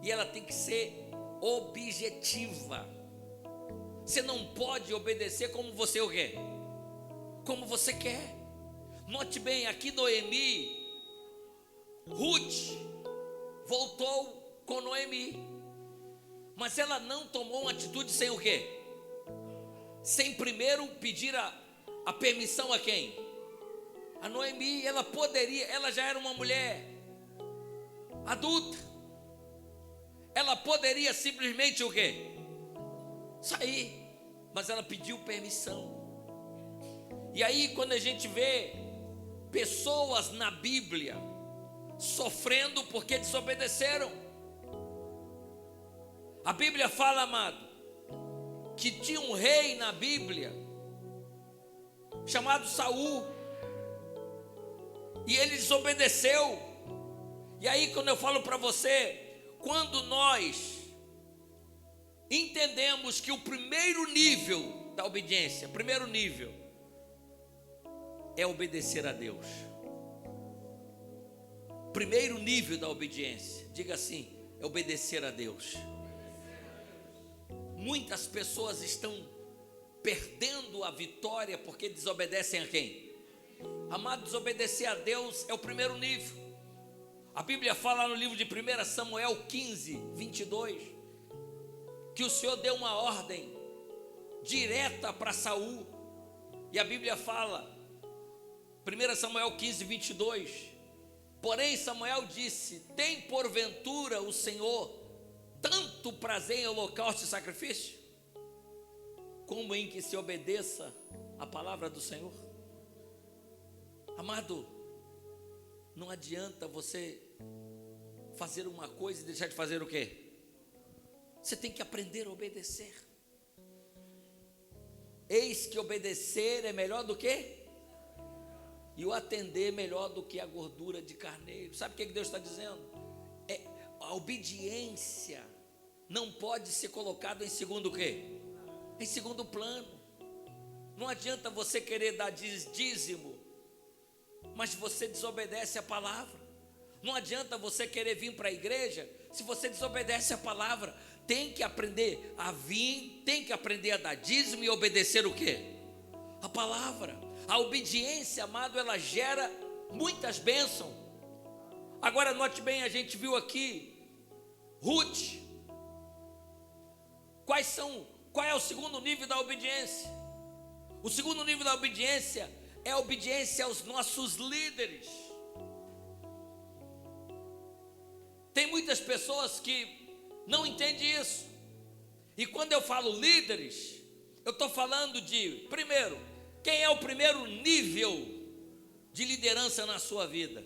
e ela tem que ser objetiva. Você não pode obedecer como você o quer, como você quer. Note bem, aqui Noemi, Ruth voltou com Noemi, mas ela não tomou uma atitude sem o quê? Sem primeiro pedir a permissão a quem? A Noemi. Ela poderia, ela já era uma mulher adulta, ela poderia simplesmente o quê? Sair, mas ela pediu permissão. E aí quando a gente vê pessoas na Bíblia sofrendo porque desobedeceram, a Bíblia fala, amado, que tinha um rei na Bíblia chamado Saul, e ele desobedeceu. E aí quando eu falo para você, quando nós entendemos que o primeiro nível da obediência, primeiro nível, é obedecer a Deus. Primeiro nível da obediência, diga assim, é obedecer a Deus. Muitas pessoas estão perdendo a vitória porque desobedecem a quem? Amado, desobedecer a Deus é o primeiro nível. A Bíblia fala no livro de 1 Samuel 15, 22, que o Senhor deu uma ordem direta para Saul. E a Bíblia fala, 1 Samuel 15, 22, porém Samuel disse: tem porventura o Senhor tanto prazer em holocausto e sacrifício, como em que se obedeça a palavra do Senhor? Amado, não adianta você fazer uma coisa e deixar de fazer o quê? Você tem que aprender a obedecer. Eis que obedecer é melhor do que? E o atender é melhor do que a gordura de carneiro. Sabe o que Deus está dizendo? A obediência não pode ser colocada em segundo o quê? Em segundo plano. Não adianta você querer dar dízimo, mas você desobedece a palavra. Não adianta você querer vir para a igreja se você desobedece a palavra. Tem que aprender a vir, tem que aprender a dar dízimo e obedecer o quê? A palavra. A obediência, amado, ela gera muitas bênçãos. Agora note bem, a gente viu aqui Ruth. Qual é o segundo nível da obediência? O segundo nível da obediência é a obediência aos nossos líderes. Tem muitas pessoas que não entendem isso. E quando eu falo líderes, eu estou falando de, primeiro, quem é o primeiro nível de liderança na sua vida?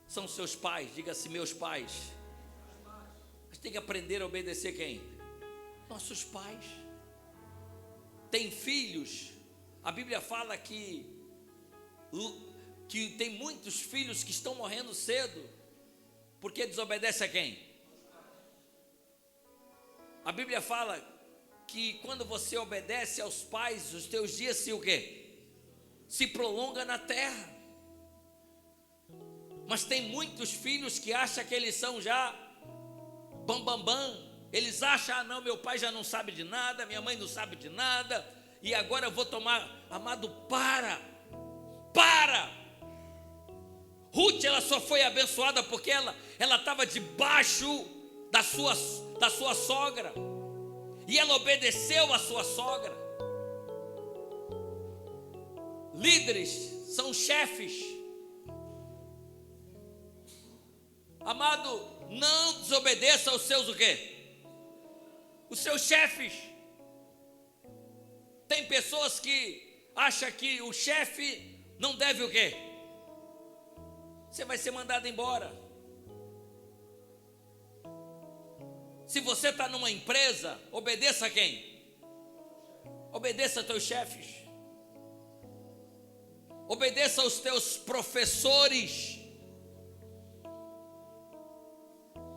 São seus pais. Diga-se, meus pais. Mas tem que aprender a obedecer quem? Nossos pais. Tem filhos. A Bíblia fala que tem muitos filhos que estão morrendo cedo porque desobedece a quem? A Bíblia fala que quando você obedece aos pais, os teus dias se o quê? Se prolonga na terra. Mas tem muitos filhos que acham que eles são já bam. Eles acham, não, meu pai já não sabe de nada, minha mãe não sabe de nada, e agora eu vou tomar. Amado, para. Ruth, ela só foi abençoada porque ela estava debaixo da sua sogra, e ela obedeceu a sua sogra. Líderes são chefes. Amado, não desobedeça aos seus o quê? Os seus chefes. Tem pessoas que acham que o chefe não deve o quê? Você vai ser mandado embora. Se você está numa empresa, obedeça a quem? Obedeça a teus chefes. Obedeça aos teus professores.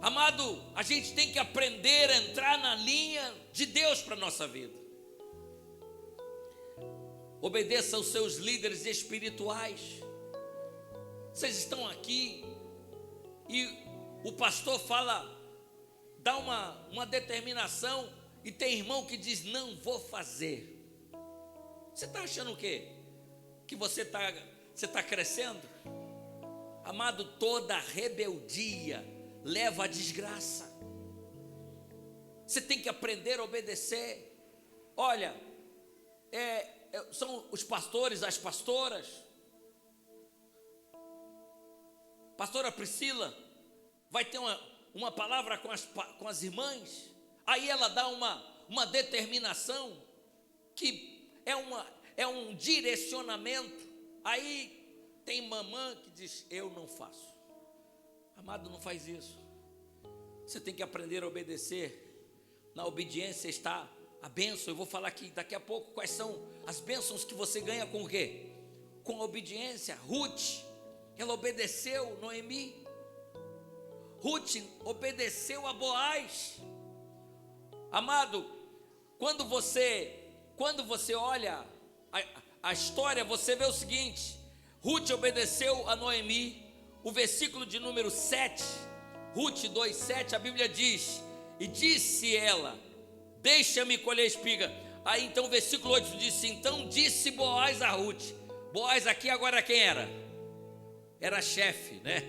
Amado, a gente tem que aprender a entrar na linha de Deus para a nossa vida. Obedeça aos seus líderes espirituais. Vocês estão aqui e o pastor fala dá uma determinação e tem irmão que diz: não vou fazer. Você está achando o quê? Que você está crescendo? Amado, toda rebeldia leva à desgraça. Você tem que aprender a obedecer. Olha, são os pastores, as pastoras. Pastora Priscila vai ter uma palavra com as irmãs. Aí ela dá uma determinação que é um direcionamento. Aí tem mamã que diz: eu não faço. Amado, não faz isso. Você tem que aprender a obedecer. Na obediência está a bênção. Eu vou falar aqui daqui a pouco quais são as bênçãos que você ganha com o quê? Com a obediência. Ruth, ela obedeceu Noemi. Ruth obedeceu a Boaz. Amado, quando você olha a história, você vê o seguinte: Ruth obedeceu a Noemi. O versículo de número 7, Ruth 2:7, a Bíblia diz: e disse ela: deixa-me colher espiga. Aí então o versículo 8 disse: então disse Boaz a Ruth. Boaz aqui agora quem era? Era chefe, né?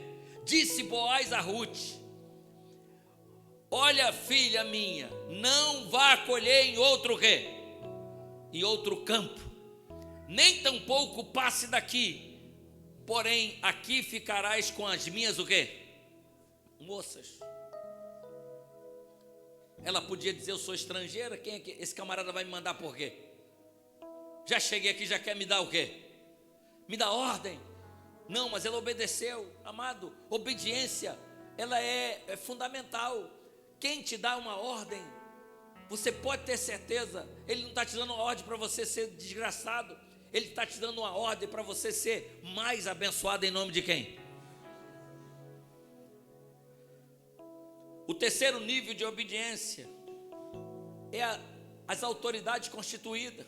Disse Boaz a Ruth: olha, filha minha, não vá colher em outro quê? Em outro campo, nem tampouco passe daqui, porém aqui ficarás com as minhas o quê? Moças. Ela podia dizer: eu sou estrangeira, quem é que esse camarada vai me mandar por quê? Já cheguei aqui, já quer me dar o quê? Me dá ordem. Não, mas ela obedeceu. Amado, obediência, ela é fundamental. Quem te dá uma ordem, você pode ter certeza, ele não está te dando uma ordem para você ser desgraçado, ele está te dando uma ordem para você ser mais abençoado em nome de quem? O terceiro nível de obediência é as autoridades constituídas.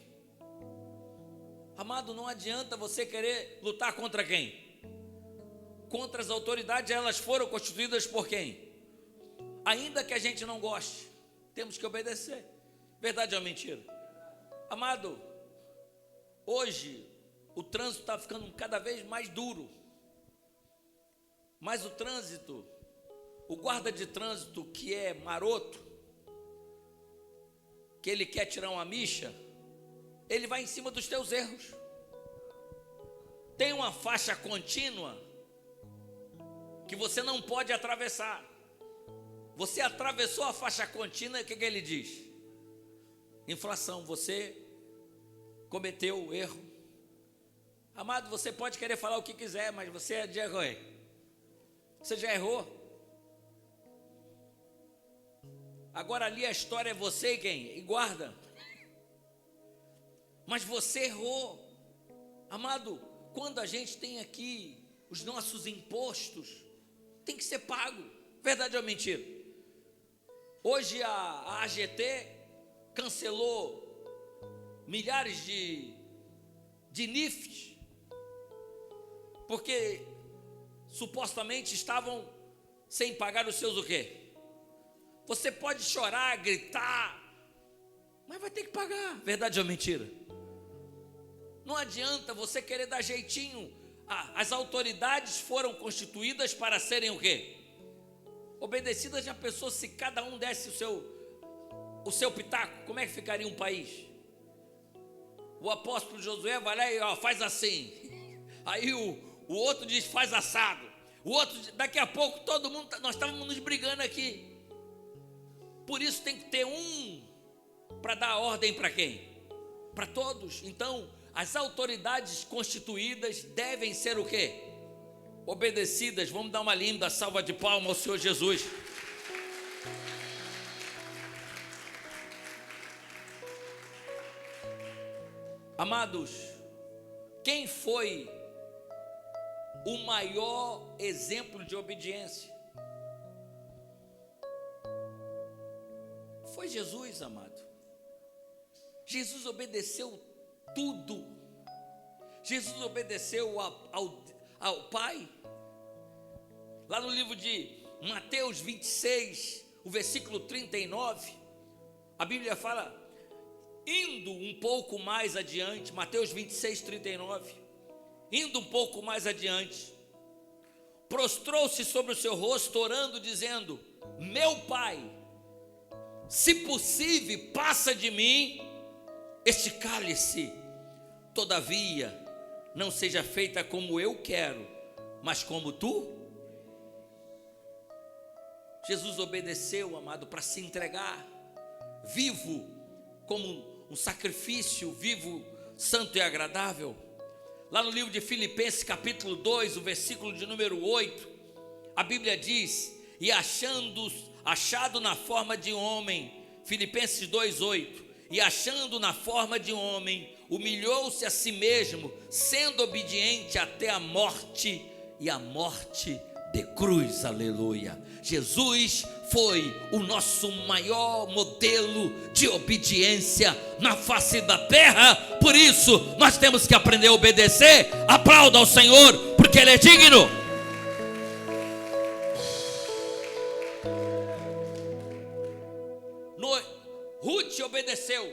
Amado, não adianta você querer lutar contra quem? Contra as autoridades. Elas foram constituídas por quem? Ainda que a gente não goste, temos que obedecer. Verdade ou mentira? Amado, hoje o trânsito está ficando cada vez mais duro. Mas o trânsito, o guarda de trânsito que é maroto, que ele quer tirar uma micha, ele vai em cima dos teus erros. Tem uma faixa contínua que você não pode atravessar. Você atravessou a faixa contínua, o que ele diz? Infração, você cometeu o erro. Amado, você pode querer falar o que quiser, mas você já errou. Você já errou. Agora ali a história é você e quem? E guarda. Mas você errou. Amado, quando a gente tem aqui os nossos impostos, tem que ser pago. Verdade ou mentira? Hoje a AGT cancelou milhares de NIFs, porque supostamente estavam sem pagar os seus o quê? Você pode chorar, gritar, mas vai ter que pagar. Verdade ou mentira? Não adianta você querer dar jeitinho. As autoridades foram constituídas para serem o quê? Obedecidas. Já pensou se cada um desse o seu pitaco? Como é que ficaria um país? O apóstolo Josué vai lá e faz assim. Aí o outro diz: faz assado. O outro, daqui a pouco todo mundo, nós estávamos nos brigando aqui. Por isso tem que ter um para dar ordem para quem? Para todos. Então as autoridades constituídas devem ser o quê? Obedecidas. Vamos dar uma linda salva de palmas ao Senhor Jesus. Amados, quem foi o maior exemplo de obediência? Foi Jesus, amado. Jesus obedeceu tudo. Jesus obedeceu ao Pai. Lá no livro de Mateus 26, o versículo 39, a Bíblia fala, indo um pouco mais adiante, Mateus 26, 39, indo um pouco mais adiante, prostrou-se sobre o seu rosto, orando, dizendo: meu Pai, se possível, passa de mim este cálice, todavia, não seja feita como eu quero, mas como tu. Jesus obedeceu, amado, para se entregar, vivo, como um sacrifício vivo, santo e agradável. Lá no livro de Filipenses capítulo 2, o versículo de número 8, a Bíblia diz: e achado na forma de homem, Filipenses 2:8, e achando na forma de homem, humilhou-se a si mesmo, sendo obediente até a morte, e a morte de cruz, aleluia. Jesus foi o nosso maior modelo de obediência na face da terra, por isso nós temos que aprender a obedecer. Aplauda ao Senhor, porque Ele é digno. Ruth obedeceu.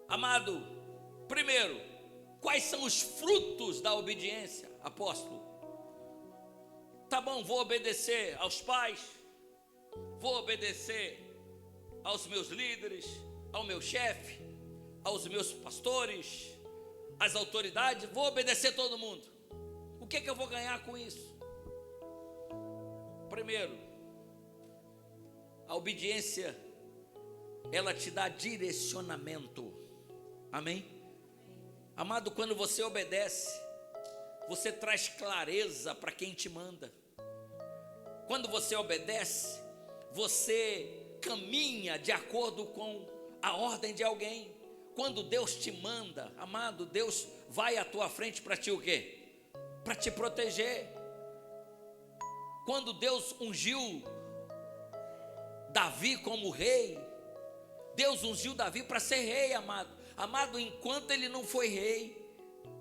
Amado, primeiro, quais são os frutos da obediência, apóstolo? Tá bom, vou obedecer aos pais, vou obedecer aos meus líderes, ao meu chefe, aos meus pastores, às autoridades, vou obedecer todo mundo. O que eu vou ganhar com isso? Primeiro, a obediência, ela te dá direcionamento. Amém? Amado, quando você obedece, você traz clareza para quem te manda. Quando você obedece, você caminha de acordo com a ordem de alguém. Quando Deus te manda, amado, Deus vai à tua frente para te o quê? Para te proteger. Quando Deus ungiu Davi como rei, Deus ungiu Davi para ser rei, amado. Amado, enquanto ele não foi rei,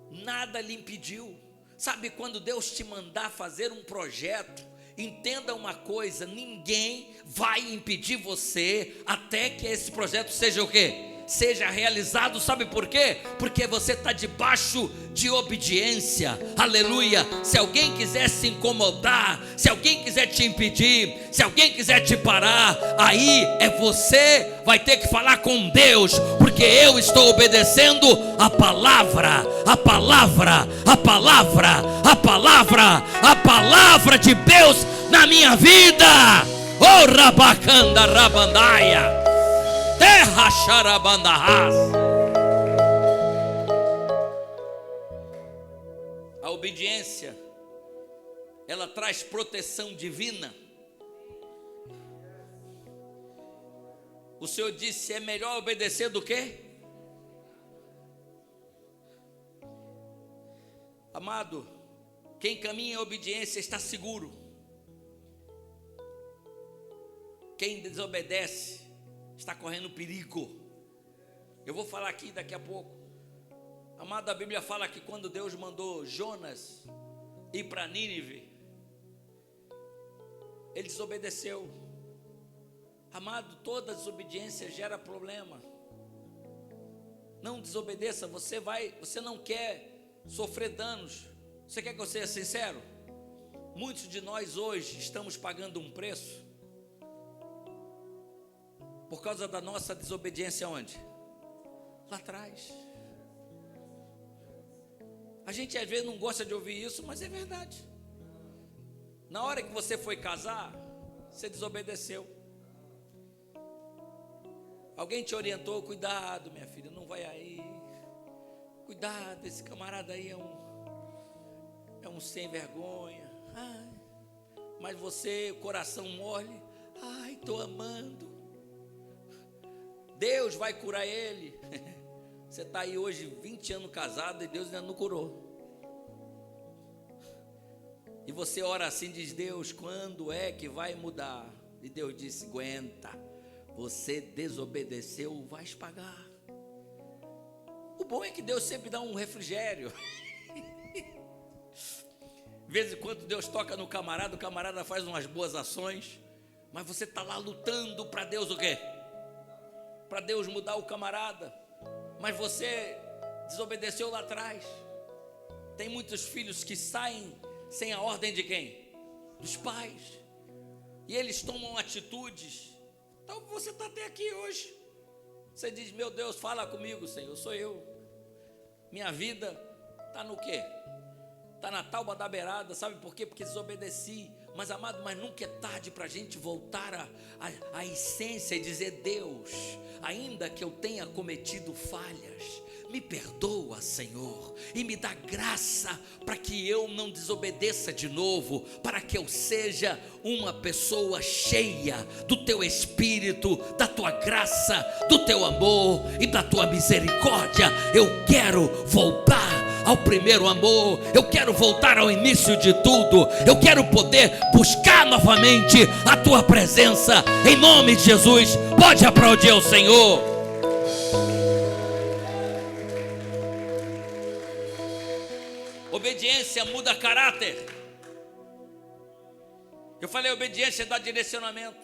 nada lhe impediu. Sabe, quando Deus te mandar fazer um projeto, entenda uma coisa: ninguém vai impedir você até que esse projeto seja o quê? Seja realizado. Sabe por quê? Porque você está debaixo de obediência, aleluia. Se alguém quiser se incomodar, se alguém quiser te impedir, se alguém quiser te parar, aí você vai ter que falar com Deus, porque eu estou obedecendo a palavra, a palavra, a palavra, a palavra, a palavra de Deus na minha vida. Oh, rabacanda rabandaia, terra xarabandahas. A obediência, ela traz proteção divina. O Senhor disse: é melhor obedecer do que? Amado, quem caminha em obediência está seguro. Quem desobedece está correndo perigo. Eu vou falar aqui daqui a pouco. Amado, a Bíblia fala que quando Deus mandou Jonas ir para Nínive, ele desobedeceu. Amado, toda desobediência gera problema. Não desobedeça. Você não quer sofrer danos. Você quer que eu seja sincero? Muitos de nós hoje estamos pagando um preço por causa da nossa desobediência. Onde? Lá atrás. A gente às vezes não gosta de ouvir isso, mas é verdade. Na hora que você foi casar, você desobedeceu. Alguém te orientou: cuidado, minha filha, não vai aí. Cuidado, esse camarada aí é um sem vergonha. Ai, mas você, o coração mole. Ai, estou amando. Deus vai curar ele. Você está aí hoje 20 anos casado e Deus ainda não curou. E você ora assim, diz: Deus, quando é que vai mudar? E Deus disse: aguenta, você desobedeceu, vais pagar. O bom é que Deus sempre dá um refrigério. vez em quando Deus toca no camarada, o camarada faz umas boas ações, mas você está lá lutando para Deus o quê? Para Deus mudar o camarada, mas você desobedeceu lá atrás. Tem muitos filhos que saem sem a ordem de quem? Dos pais. E eles tomam atitudes. Então você está até aqui hoje. Você diz: meu Deus, fala comigo, Senhor, sou eu. Minha vida está no quê? Está na tábua da beirada. Sabe por quê? Porque desobedeci. Mas amado, mas nunca é tarde para a gente voltar à essência e dizer: Deus, ainda que eu tenha cometido falhas, me perdoa, Senhor, e me dá graça para que eu não desobedeça de novo, para que eu seja uma pessoa cheia do Teu Espírito, da Tua graça, do Teu amor e da Tua misericórdia. Eu quero voltar ao primeiro amor, eu quero voltar ao início de tudo, eu quero poder buscar novamente a Tua presença, em nome de Jesus. Pode aplaudir ao Senhor. Obediência muda caráter. Eu falei, obediência dá direcionamento,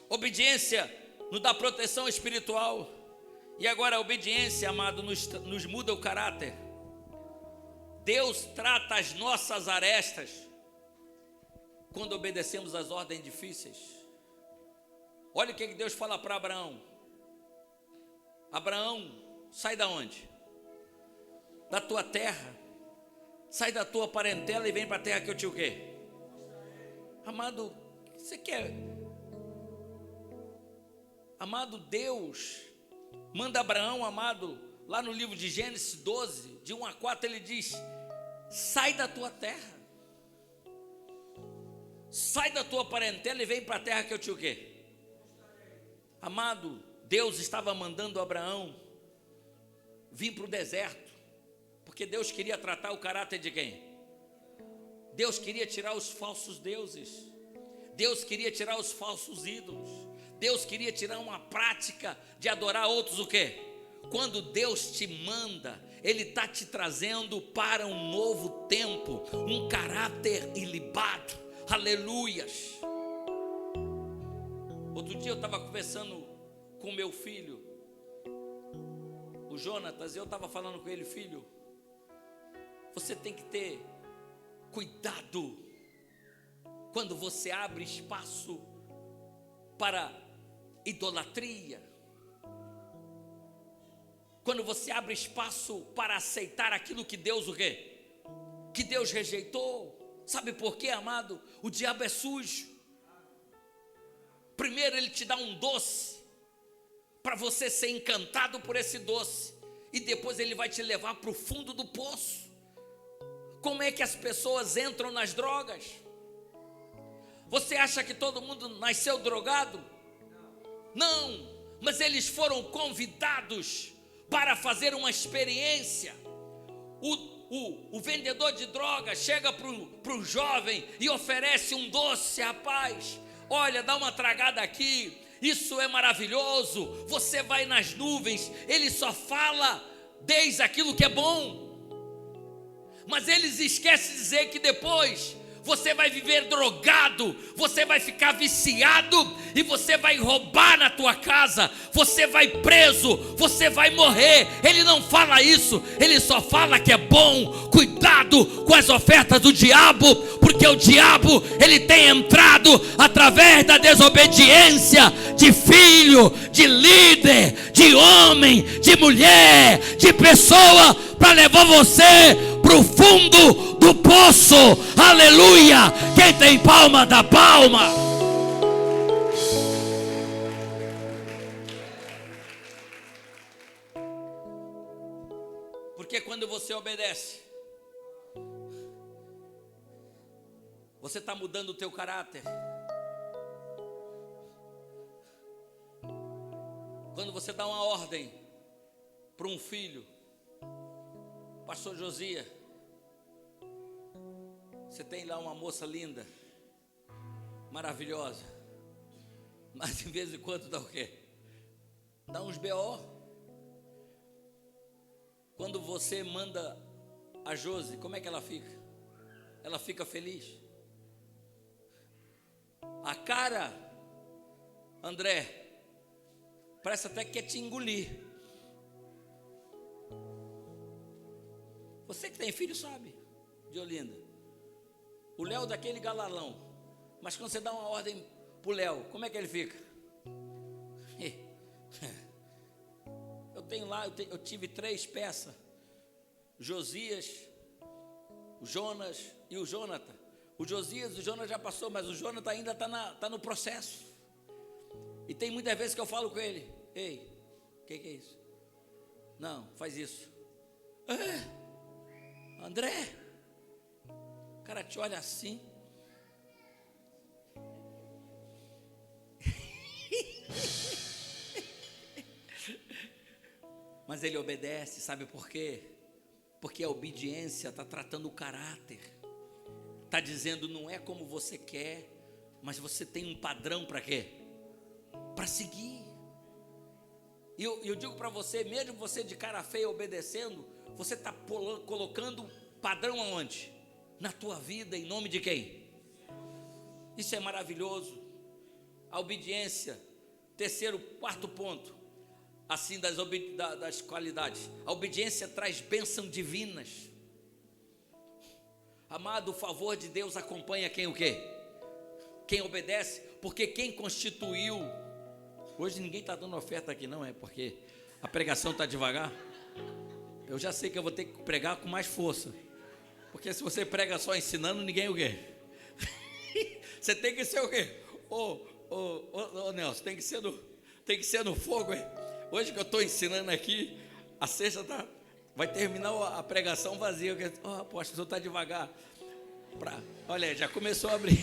obediência nos dá proteção espiritual, e agora a obediência, amado, nos muda o caráter. Deus trata as nossas arestas quando obedecemos às ordens difíceis. Olha o que Deus fala para Abraão. Abraão, sai da onde? Da tua terra, sai da tua parentela e vem para a terra que eu te o quê? Amado, você quer? Amado, Deus manda Abraão, amado, lá no livro de Gênesis 12, de 1 a 4, ele diz: sai da tua terra, sai da tua parentela e vem para a terra que eu te o quê? Amado, Deus estava mandando Abraão vir para o deserto, porque Deus queria tratar o caráter de quem? Deus queria tirar os falsos deuses, Deus queria tirar os falsos ídolos, Deus queria tirar uma prática de adorar outros o quê? Quando Deus te manda, Ele está te trazendo para um novo tempo, um caráter ilibado, aleluias. Outro dia eu estava conversando com meu filho, o Jonatas, e eu estava falando com ele: filho, você tem que ter cuidado quando você abre espaço para idolatria, quando você abre espaço para aceitar aquilo que Deus o quê? Que Deus rejeitou. Sabe por quê, amado? O diabo é sujo. Primeiro ele te dá um doce, para você ser encantado por esse doce, e depois ele vai te levar para o fundo do poço. Como é que as pessoas entram nas drogas? Você acha que todo mundo nasceu drogado? Não, mas eles foram convidados para fazer uma experiência. O vendedor de drogas chega para o jovem e oferece um doce: rapaz, olha, dá uma tragada aqui, isso é maravilhoso, você vai nas nuvens. Ele só fala desde aquilo que é bom, mas eles esquecem de dizer que depois você vai viver drogado, você vai ficar viciado e você vai roubar na tua casa, você vai preso, você vai morrer. Ele não fala isso, ele só fala que é bom. Cuidado com as ofertas do diabo, porque o diabo, ele tem entrado através da desobediência de filho, de líder, de homem, de mulher, de pessoa, para levar você para o fundo do poço. Aleluia! Quem tem palma, dá palma. Porque quando você obedece, você está mudando o teu caráter. Quando você dá uma ordem para um filho, pastor Josias, você tem lá uma moça linda, maravilhosa, mas de vez em quando dá o quê? Dá uns B.O. Quando você manda a Josi, como é que ela fica? ela fica feliz. A cara, André, parece até que quer te engolir. Você que tem filho sabe, de Olinda. O Léo daquele galalão. Mas quando você dá uma ordem pro Léo, como é que ele fica? Eu tenho lá, eu tive 3 peças. Josias, o Jonas e o Jonathan. O Josias e o Jonas já passou, mas o Jonathan ainda está no processo. E tem muitas vezes que eu falo com ele: ei, o que é isso? Não, faz isso. André, o cara te olha assim. Mas ele obedece, sabe por quê? Porque a obediência está tratando o caráter. Está dizendo, não é como você quer, mas você tem um padrão para quê? Para seguir. E eu digo para você, mesmo você de cara feia obedecendo, você está colocando padrão aonde? Na tua vida, em nome de quem? Isso é maravilhoso. A obediência. Terceiro, quarto ponto, assim das qualidades. A obediência traz bênçãos divinas. Amado, o favor de Deus acompanha quem o quê? Quem obedece, porque quem constituiu. Hoje ninguém está dando oferta aqui, não é? Porque a pregação está devagar. Eu já sei que eu vou ter que pregar com mais força. Porque se você prega só ensinando, ninguém o quê? Você tem que ser o quê? Ô Nelson, tem que ser no fogo, hein? Hoje que eu estou ensinando aqui, a sexta vai terminar a pregação vazia. Apóstolo, o senhor está devagar. Olha, já começou a abrir.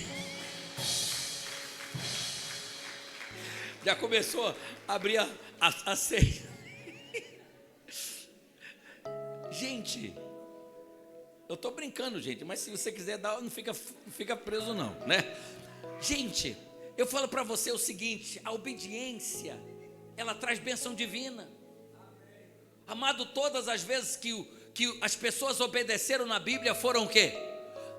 Já começou a abrir a sexta. Gente, eu estou brincando, gente, mas se você quiser dar, não fica preso não, né? Gente, eu falo para você o seguinte: a obediência, ela traz bênção divina. Amado, todas as vezes que as pessoas obedeceram na Bíblia foram o quê?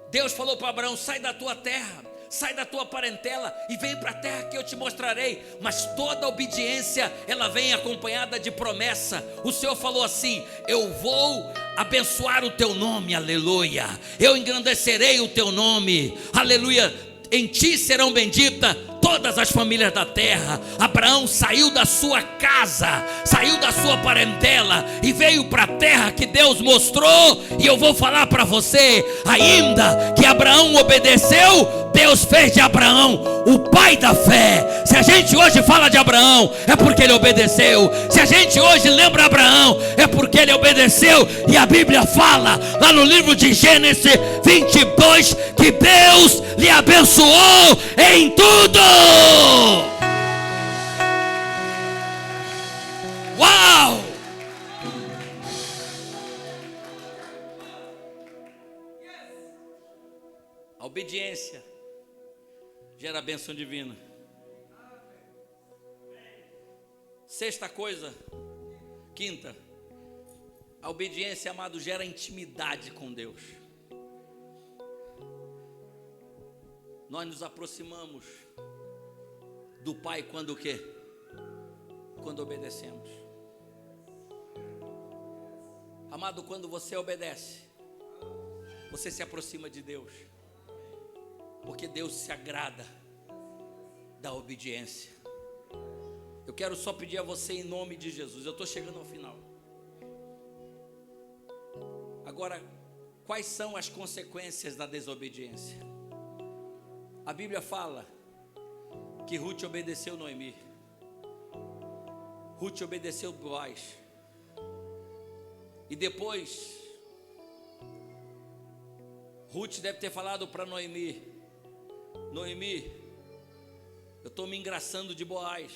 Deus falou para Abraão: sai da tua terra, sai da tua parentela e vem para a terra que eu te mostrarei. Mas toda obediência, ela vem acompanhada de promessa. O Senhor falou assim: eu vou abençoar o teu nome, aleluia. Eu engrandecerei o teu nome, aleluia. Em ti serão benditas todas as famílias da terra. Abraão saiu da sua casa, saiu da sua parentela e veio para a terra que Deus mostrou. E eu vou falar para você, ainda que Abraão obedeceu, Deus fez de Abraão o pai da fé. Se a gente hoje fala de Abraão, é porque ele obedeceu. Se a gente hoje lembra Abraão, é porque ele obedeceu. E a Bíblia fala lá no livro de Gênesis 22 que Deus lhe abençoou em tudo. Uau! A obediência gera bênção divina. Sexta coisa, quinta, a obediência, amado, gera intimidade com Deus. Nós nos aproximamos do Pai quando o quê? Quando obedecemos. Amado, quando você obedece, você se aproxima de Deus, porque Deus se agrada da obediência. Eu quero só pedir a você em nome de Jesus, eu estou chegando ao final. Agora, quais são as consequências da desobediência? A Bíblia fala que Ruth obedeceu Noemi. Ruth obedeceu Boaz. E depois, Ruth deve ter falado para Noemi: Noemi, eu estou me engraçando de Boaz.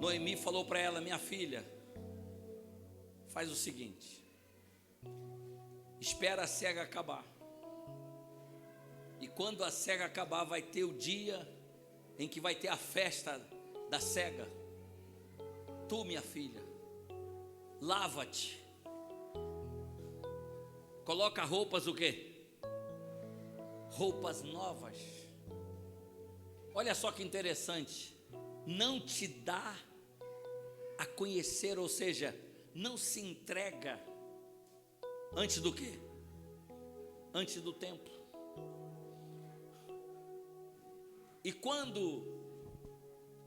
Noemi falou para ela: minha filha, faz o seguinte, espera a cega acabar. E quando a cega acabar, vai ter o dia em que vai ter a festa da cega. Tu, minha filha, lava-te coloca roupas o quê? Roupas novas. Olha só que interessante, não te dá a conhecer, ou seja, não se entrega antes do quê? Antes do tempo. E quando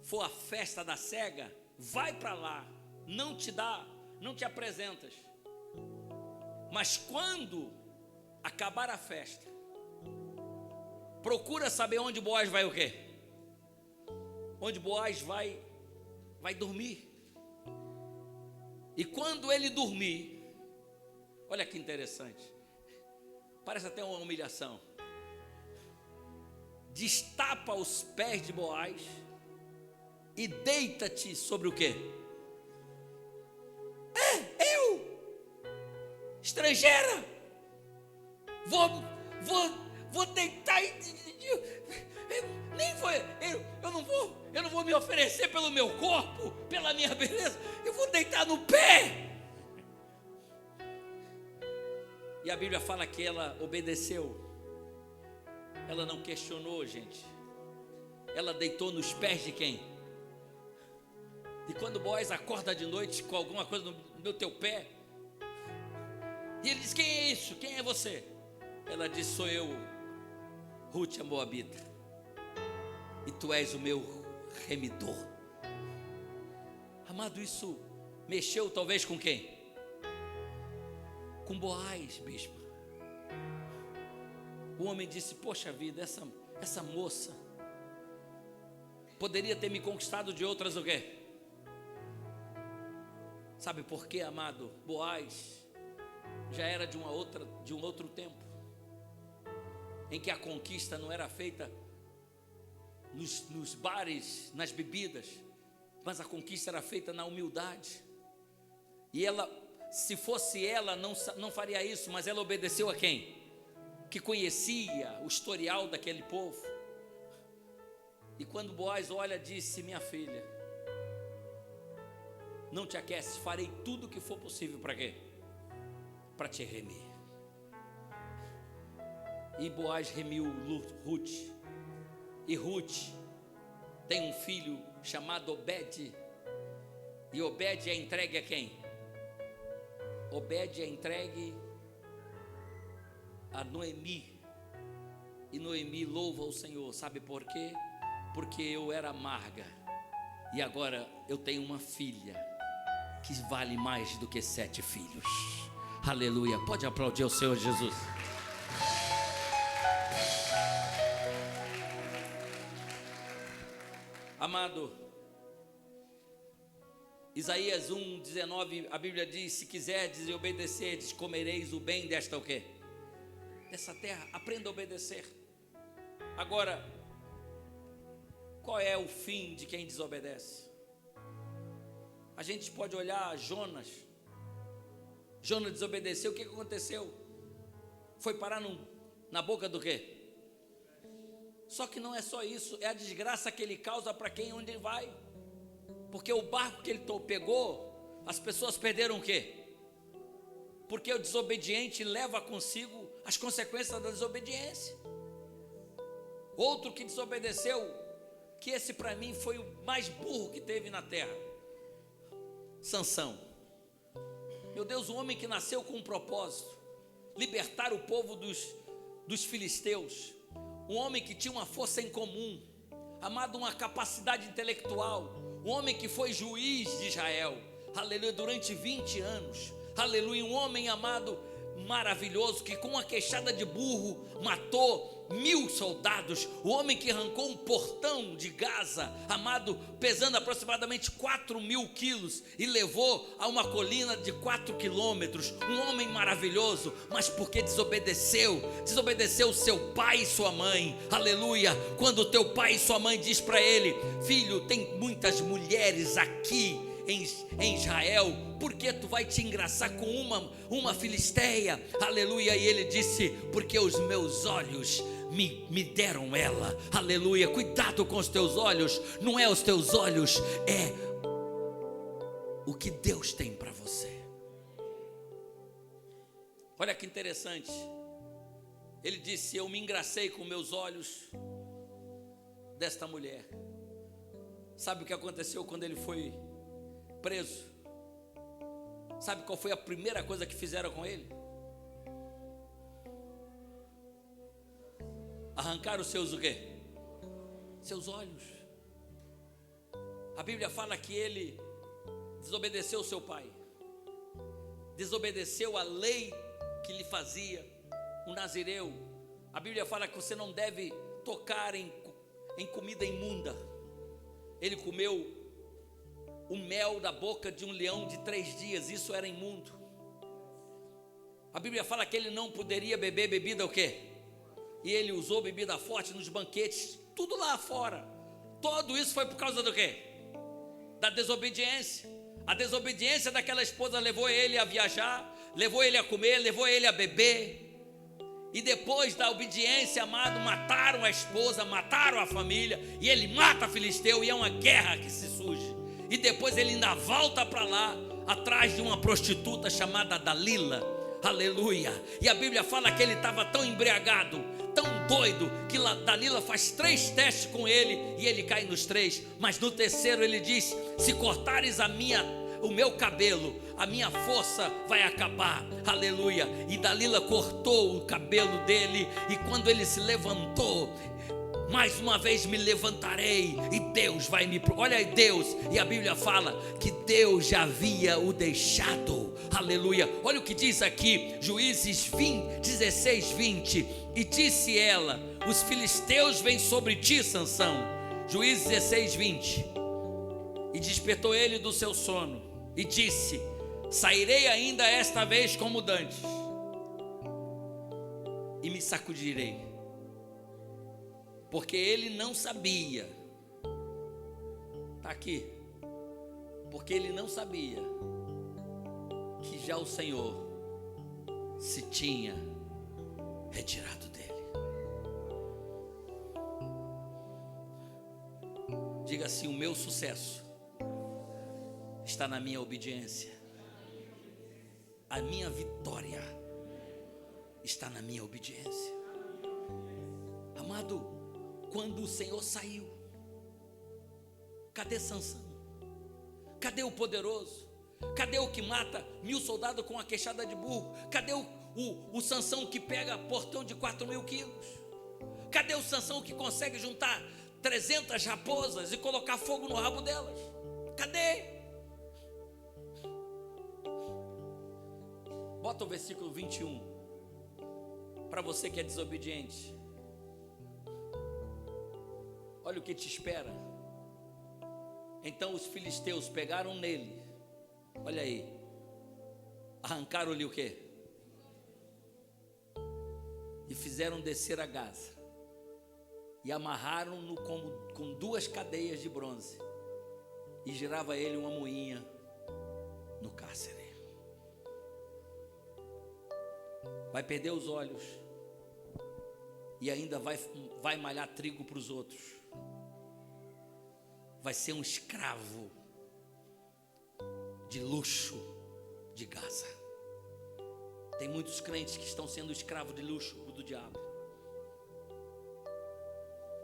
for a festa da cega, vai para lá, não te dá, não te apresentas. Mas quando acabar a festa, procura saber onde Boaz vai o quê? Onde Boaz vai dormir. E quando ele dormir, olha que interessante, parece até uma humilhação. Destapa os pés de Boaz e deita-te sobre o quê? Eu, estrangeira, vou deitar eu não vou me oferecer pelo meu corpo, pela minha beleza, eu vou deitar no pé. E a Bíblia fala que ela obedeceu, ela não questionou, gente, ela deitou nos pés de quem? E quando Boaz acorda de noite com alguma coisa no teu pé, e ele diz: quem é isso? Quem é você? Ela diz: sou eu, Ruth a Moabita, e tu és o meu remidor. Amado, isso mexeu talvez com quem? Com Boaz, bispo. O homem disse: poxa vida, essa moça poderia ter me conquistado de outras o quê? Sabe por quê, amado? Boaz já era de um outro tempo, em que a conquista não era feita nos bares, nas bebidas, mas a conquista era feita na humildade. E ela, se fosse ela, não faria isso, mas ela obedeceu a quem? Que conhecia o historial daquele povo. E quando Boaz olha, disse: minha filha, não te aqueces, farei tudo o que for possível para quê? Para te remir. E Boaz remiu Ruth. E Ruth tem um filho chamado Obed. E Obed é entregue a quem? Obed é entregue a Noemi. E Noemi louva o Senhor. Sabe por quê? Porque eu era amarga e agora eu tenho uma filha que vale mais do que 7 filhos. Aleluia. Pode aplaudir o Senhor Jesus. Amado, Isaías 1:19, a Bíblia diz: se quiserdes e obedecerdes, comereis o bem desta o quê? Dessa terra. Aprenda a obedecer. Agora, qual é o fim de quem desobedece? A gente pode olhar Jonas. Jonas desobedeceu, o que aconteceu? Foi parar na boca do quê? Só que não é só isso, é a desgraça que ele causa para quem, onde ele vai. Porque o barco que ele pegou, as pessoas perderam o quê? Porque o desobediente leva consigo as consequências da desobediência. Outro que desobedeceu, que esse para mim foi o mais burro que teve na terra, Sansão. Meu Deus, um homem que nasceu com um propósito: libertar o povo dos filisteus. Um homem que tinha uma força em comum, amado, uma capacidade intelectual. Um homem que foi juiz de Israel, aleluia, durante 20 anos, aleluia. Um homem, amado, maravilhoso, que com uma queixada de burro matou 1000 soldados. O homem que arrancou um portão de Gaza, amado, pesando aproximadamente 4.000 quilos, e levou a uma colina de 4 quilômetros. Um homem maravilhoso, mas porque desobedeceu seu pai e sua mãe, aleluia. Quando teu pai e sua mãe diz para ele: filho, tem muitas mulheres aqui em Israel, por que tu vai te engraçar com uma filisteia? Aleluia. E ele disse: porque os meus olhos me deram ela. Aleluia. Cuidado com os teus olhos. Não é os teus olhos, é o que Deus tem para você. Olha que interessante. Ele disse: eu me engracei com meus olhos desta mulher. Sabe o que aconteceu quando ele foi preso? Sabe qual foi a primeira coisa que fizeram com ele? Arrancaram os seus o quê? Seus olhos. A Bíblia fala que ele desobedeceu seu pai, desobedeceu a lei que lhe fazia um nazireu. A Bíblia fala que você não deve tocar em comida imunda. Ele comeu o mel da boca de um leão de 3 dias, isso era imundo. A Bíblia fala que ele não poderia beber bebida o quê? E ele usou bebida forte nos banquetes, tudo lá fora. Tudo isso foi por causa do quê? Da desobediência. A desobediência daquela esposa levou ele a viajar, levou ele a comer, levou ele a beber. E depois da obediência, amado, mataram a esposa, mataram a família, e ele mata Filisteu, e é uma guerra que se surge. E depois ele ainda volta para lá, atrás de uma prostituta chamada Dalila, aleluia. E a Bíblia fala que ele estava tão embriagado, tão doido, que Dalila faz 3 testes com ele, e ele cai nos 3, mas no terceiro ele diz: se cortares o meu cabelo, a minha força vai acabar, aleluia. E Dalila cortou o cabelo dele, e quando ele se levantou, mais uma vez me levantarei, e Deus vai me... Olha aí Deus, e a Bíblia fala que Deus já havia o deixado, aleluia. Olha o que diz aqui, Juízes 16, 20. E disse ela: os filisteus vêm sobre ti, Sansão. Juízes 16, 20. E despertou ele do seu sono, e disse: sairei ainda esta vez como dantes, e me sacudirei. Porque ele não sabia, está aqui, porque ele não sabia que já o Senhor se tinha retirado dele. Diga assim: o meu sucesso está na minha obediência, a minha vitória está na minha obediência. Amado, quando o Senhor saiu, cadê Sansão? Cadê o poderoso? Cadê o que mata 1000 soldados com a queixada de burro? Cadê o Sansão que pega portão de 4.000 quilos? Cadê o Sansão que consegue juntar 300 raposas e colocar fogo no rabo delas? Cadê? Bota o versículo 21 para você que é desobediente. Olha o que te espera. Então os filisteus pegaram nele, olha aí, arrancaram-lhe o quê? E fizeram descer a Gaza, e amarraram-no com 2 cadeias de bronze, e girava ele uma moinha no cárcere. Vai perder os olhos, e ainda vai malhar trigo para os outros. Vai ser um escravo de luxo de Gaza. Tem muitos crentes que estão sendo escravos de luxo do diabo.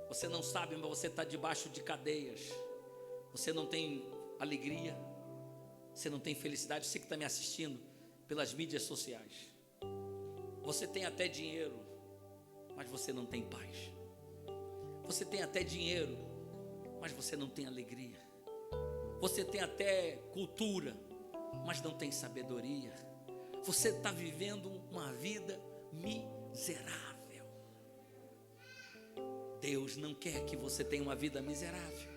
Você não sabe, mas você está debaixo de cadeias. Você não tem alegria, você não tem felicidade. Você que está me assistindo pelas mídias sociais, você tem até dinheiro, mas você não tem paz. Você tem até dinheiro, mas você não tem alegria. Você tem até cultura, mas não tem sabedoria. Você está vivendo uma vida miserável. Deus não quer que você tenha uma vida miserável.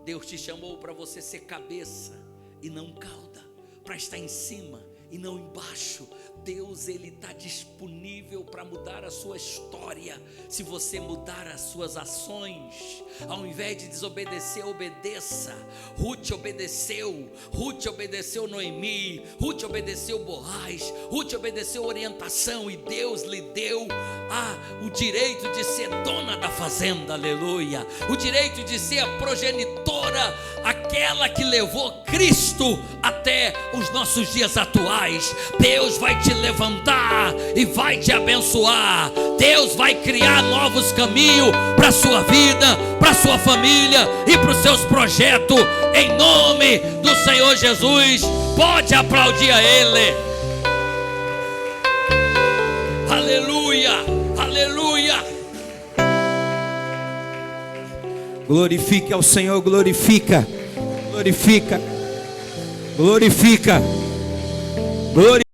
Deus te chamou para você ser cabeça e não cauda, para estar em cima e não embaixo. Deus, Ele está disponível para mudar a sua história, se você mudar as suas ações. Ao invés de desobedecer, obedeça. Ruth obedeceu Noemi, Ruth obedeceu Boaz, Ruth obedeceu orientação, e Deus lhe deu o direito de ser dona da fazenda, aleluia, o direito de ser a progenitora, aquela que levou Cristo até os nossos dias atuais. Deus vai te levantar e vai te abençoar. Deus vai criar novos caminhos para a sua vida, para a sua família e para os seus projetos, em nome do Senhor Jesus. Pode aplaudir a Ele. Aleluia, aleluia. Glorifique ao Senhor, glorifica, glorifica, glorifica, glorifica.